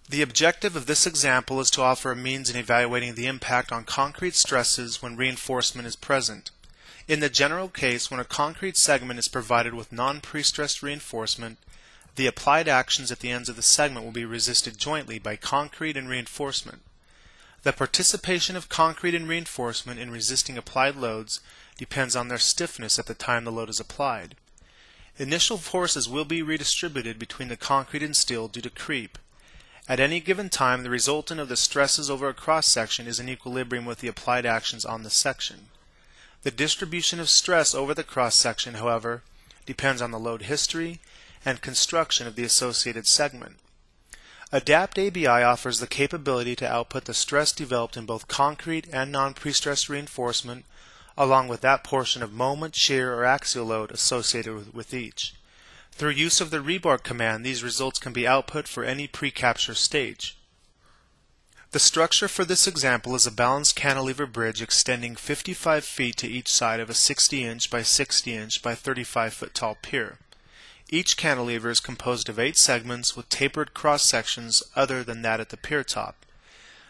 The objective of this example is to offer a means in evaluating the impact on concrete stresses when reinforcement is present. In the general case, when a concrete segment is provided with non-pre-stressed reinforcement, the applied actions at the ends of the segment will be resisted jointly by concrete and reinforcement. The participation of concrete and reinforcement in resisting applied loads depends on their stiffness at the time the load is applied. Initial forces will be redistributed between the concrete and steel due to creep. At any given time, the resultant of the stresses over a cross-section is in equilibrium with the applied actions on the section. The distribution of stress over the cross-section, however, depends on the load history and construction of the associated segment. ADAPT-ABI offers the capability to output the stress developed in both concrete and non-pre-stressed reinforcement, along with that portion of moment, shear, or axial load associated with each. Through use of the rebar command, these results can be output for any pre-capture stage. The structure for this example is a balanced cantilever bridge extending 55 feet to each side of a 60-inch by 60-inch by 35-foot tall pier. Each cantilever is composed of 8 segments with tapered cross-sections other than that at the pier top.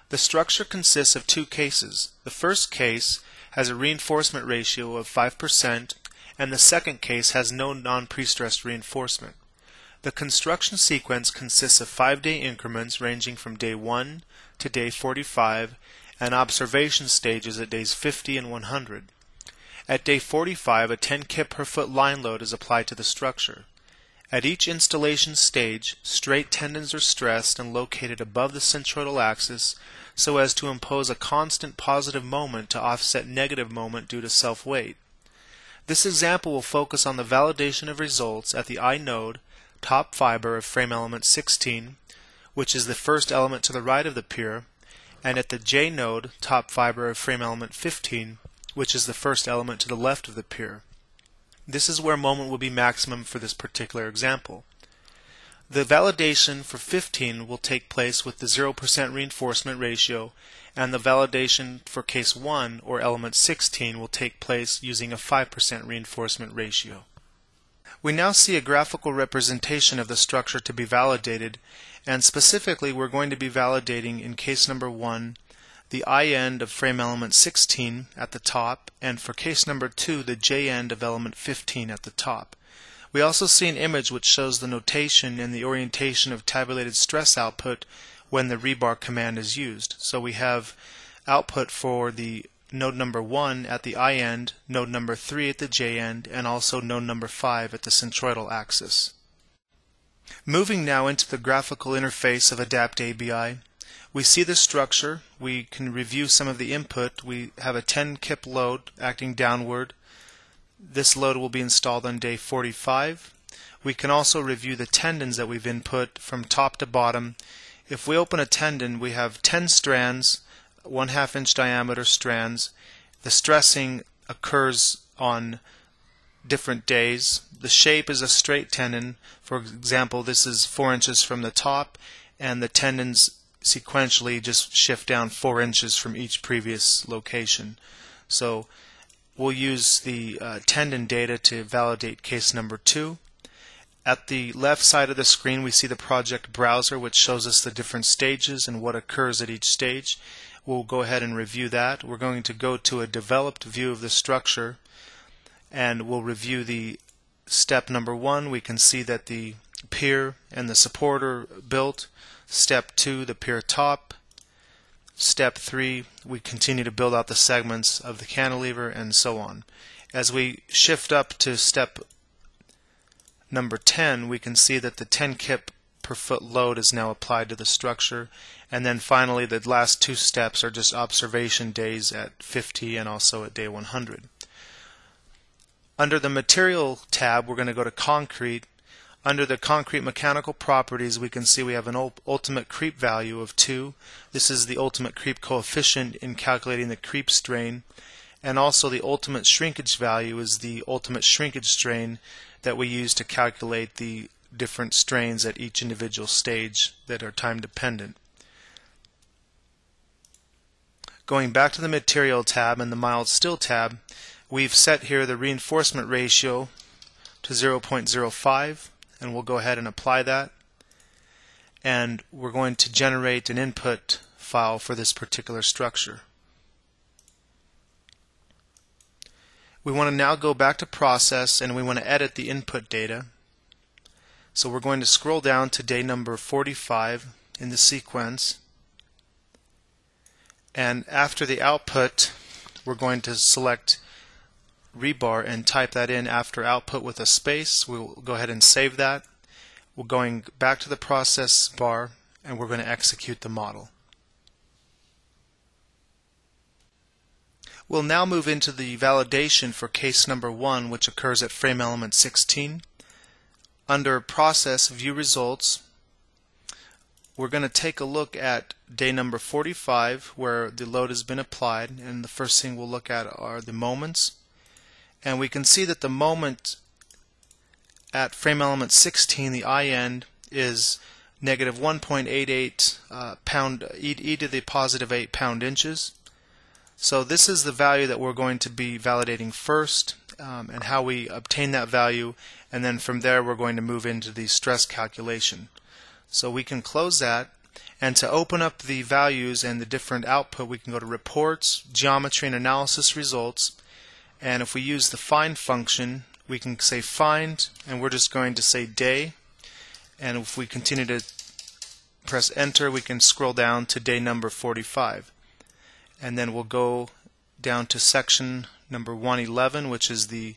The structure consists of 2 cases. The first case has a reinforcement ratio of 5%, and the second case has no non-pre-stressed reinforcement. The construction sequence consists of 5-day increments ranging from day 1 to day 45 and observation stages at days 50 and 100. At day 45, a 10 kip per foot line load is applied to the structure. At each installation stage, straight tendons are stressed and located above the centroidal axis so as to impose a constant positive moment to offset negative moment due to self-weight. This example will focus on the validation of results at the I node, top fiber of frame element 16, which is the first element to the right of the pier, and at the J node, top fiber of frame element 15, which is the first element to the left of the pier. This is where moment will be maximum for this particular example. The validation for 15 will take place with the 0% reinforcement ratio, and the validation for case 1, or element 16, will take place using a 5% reinforcement ratio. We now see a graphical representation of the structure to be validated, and specifically we're going to be validating in case number 1 the I end of frame element 16 at the top, and for case number 2 the J end of element 15 at the top. We also see an image which shows the notation and the orientation of tabulated stress output when the rebar command is used. So we have output for the node number 1 at the I end, node number 3 at the J end, and also node number 5 at the centroidal axis. Moving now into the graphical interface of ADAPT-ABI, we see the structure. We can review some of the input. We have a 10 kip load acting downward. This load will be installed on day 45. We can also review the tendons that we've input from top to bottom. If we open a tendon, we have 10 strands, 1/2 inch diameter strands. The stressing occurs on different days. The shape is a straight tendon. For example, this is 4 inches from the top, and the tendons sequentially just shift down 4 inches from each previous location. So we'll use the tendon data to validate case number 2. At the left side of the screen we see the project browser, which shows us the different stages and what occurs at each stage. We'll go ahead and review that. We're going to go to a developed view of the structure, and we'll review the step number 1. We can see that the pier and the support are built. Step 2, the pier top. Step 3, we continue to build out the segments of the cantilever, and so on. As we shift up to step number 10, we can see that the 10 kip per foot load is now applied to the structure, and then finally the last 2 steps are just observation days at 50 and also at day 100. Under the Material tab, we're going to go to Concrete. Under the concrete mechanical properties, we can see we have an ultimate creep value of 2. This is the ultimate creep coefficient in calculating the creep strain, and also the ultimate shrinkage value is the ultimate shrinkage strain that we use to calculate the different strains at each individual stage that are time dependent. Going back to the Material tab and the Mild Steel tab, we've set here the reinforcement ratio to 0.05, and we'll go ahead and apply that. and we're going to generate an input file for this particular structure. We want to now go back to process and we want to edit the input data. So we're going to scroll down to day number 45 in the sequence, and after the output we're going to select rebar and type that in after output with a space. We'll go ahead and save that. We're going back to the process bar and we're going to execute the model. We'll now move into the validation for case number 1, which occurs at frame element 16. Under Process View Results, we're going to take a look at day number 45 where the load has been applied, and the first thing we'll look at are the moments. And we can see that the moment at frame element 16, the I end, is negative 1.88 pound e to the positive 8 pound-inches. So this is the value that we're going to be validating first, and how we obtain that value, and then from there we're going to move into the stress calculation. So we can close that, and to open up the values and the different output we can go to Reports, Geometry and Analysis Results, and if we use the find function we can say find, and we're just going to say day, and if we continue to press enter we can scroll down to day number 45. And then we'll go down to section number 111, which is the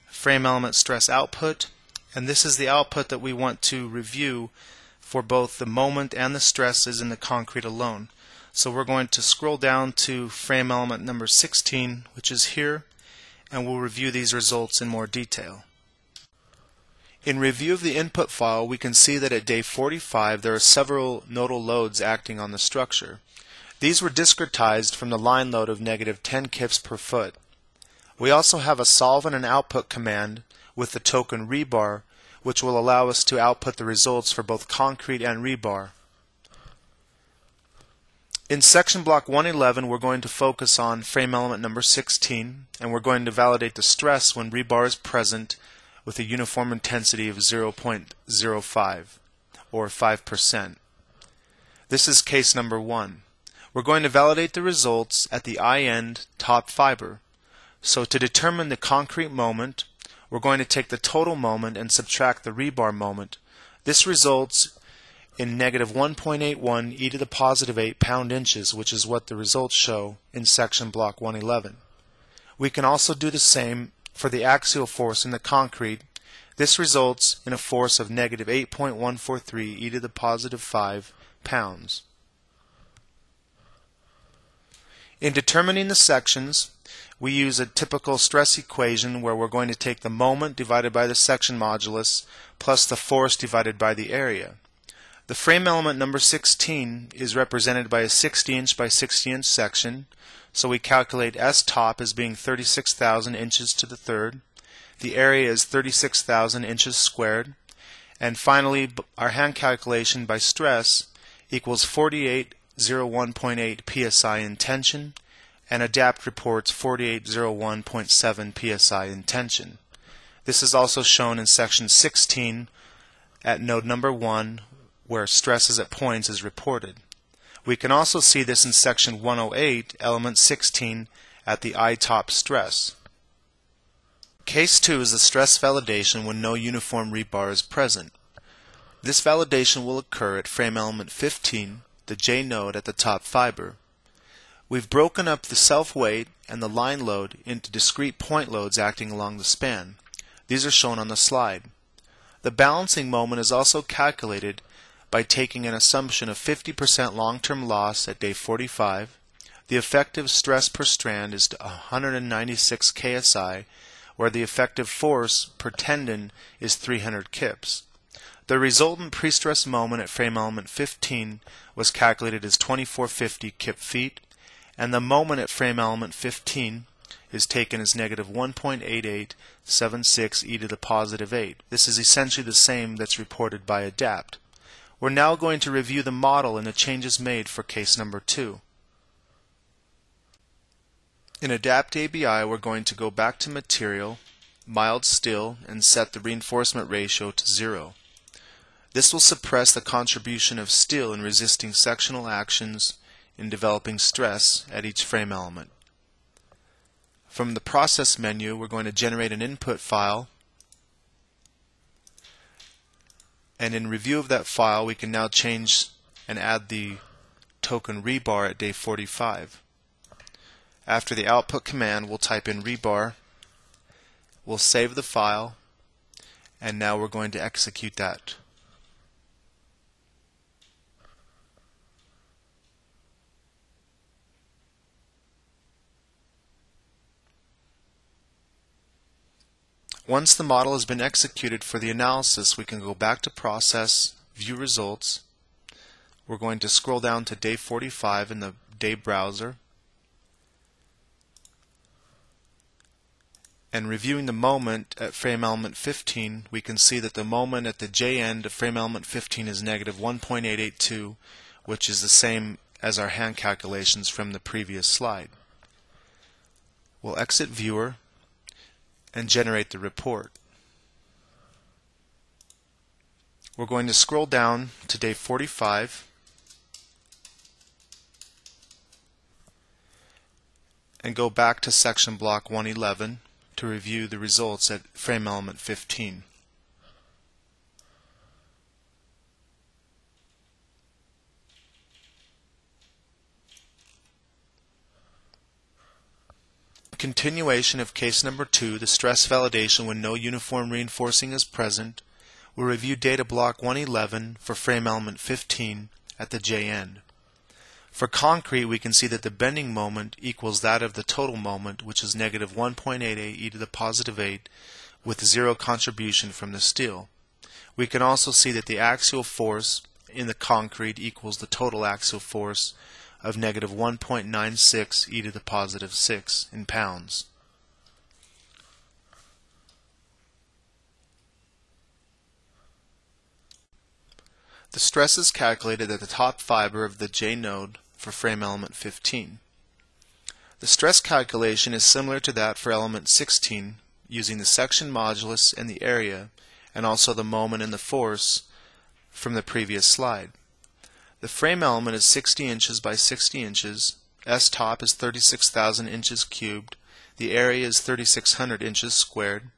frame element stress output, and this is the output that we want to review for both the moment and the stresses in the concrete alone. So we're going to scroll down to frame element number 16, which is here, and we'll review these results in more detail. In review of the input file, we can see that at day 45 there are several nodal loads acting on the structure. These were discretized from the line load of negative 10 kips per foot. We also have a solve and an output command with the token rebar, which will allow us to output the results for both concrete and rebar. In section block 111 we're going to focus on frame element number 16, and we're going to validate the stress when rebar is present with a uniform intensity of 0.05 or 5%. This is case number 1. We're going to validate the results at the I end top fiber. So to determine the concrete moment, we're going to take the total moment and subtract the rebar moment. This results in negative 1.81 e to the positive 8 pound-inches, which is what the results show in section block 111. We can also do the same for the axial force in the concrete. This results in a force of negative 8.143 e to the positive 5 pounds. In determining the sections, we use a typical stress equation where we're going to take the moment divided by the section modulus plus the force divided by the area. The frame element number 16 is represented by a 60-inch by 60-inch section, so we calculate S top as being 36,000 inches to the third. The area is 36,000 inches squared. And finally, our hand calculation by stress equals 4801.8 psi in tension, and ADAPT reports 4801.7 psi in tension. This is also shown in section 16 at node number 1, where stresses at points is reported. We can also see this in section 108, element 16, at the I top stress. Case 2 is the stress validation when no uniform rebar is present. This validation will occur at frame element 15, the J node at the top fiber. We've broken up the self-weight and the line load into discrete point loads acting along the span. These are shown on the slide. The balancing moment is also calculated by taking an assumption of 50% long-term loss at day 45. The effective stress per strand is 196 ksi, where the effective force per tendon is 300 kips. The resultant pre-stress moment at frame element 15 was calculated as 2450 kip feet, and the moment at frame element 15 is taken as negative 1.8876 e to the positive 8. This is essentially the same that's reported by ADAPT. We're now going to review the model and the changes made for case number 2. In ADAPT-ABI, we're going to go back to Material, Mild Steel, and set the reinforcement ratio to 0. This will suppress the contribution of steel in resisting sectional actions in developing stress at each frame element. From the process menu, we're going to generate an input file, and in review of that file we can now change and add the token rebar at day 45. After the output command, we'll type in rebar, we'll save the file, and now we're going to execute that. Once the model has been executed for the analysis, we can go back to Process, View Results. We're going to scroll down to day 45 in the day browser. And reviewing the moment at frame element 15, we can see that the moment at the J end of frame element 15 is negative 1.882, which is the same as our hand calculations from the previous slide. We'll exit Viewer and generate the report. We're going to scroll down to day 45 and go back to section block 111 to review the results at frame element 15. Continuation of case number 2, the stress validation when no uniform reinforcing is present. We'll review data block 111 for frame element 15 at the J end. For concrete, we can see that the bending moment equals that of the total moment, which is negative 1.88 e to the positive 8, with zero contribution from the steel. We can also see that the axial force in the concrete equals the total axial force of negative 1.96 e to the positive 6 in pounds. The stress is calculated at the top fiber of the J node for frame element 15. The stress calculation is similar to that for element 16, using the section modulus and the area, and also the moment and the force from the previous slide. The frame element is 60 inches by 60 inches, S top is 36,000 inches cubed, the area is 3,600 inches squared,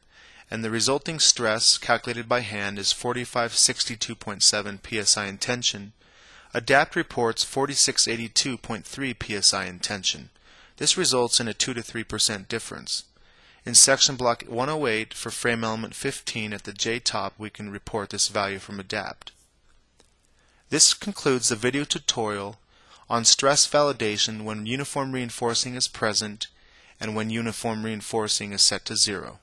and the resulting stress, calculated by hand, is 4562.7 psi in tension. ADAPT reports 4682.3 psi in tension. This results in a 2 to 3% difference. In section block 108 for frame element 15 at the J top, we can report this value from ADAPT. This concludes the video tutorial on stress validation when uniform reinforcing is present and when uniform reinforcing is set to 0.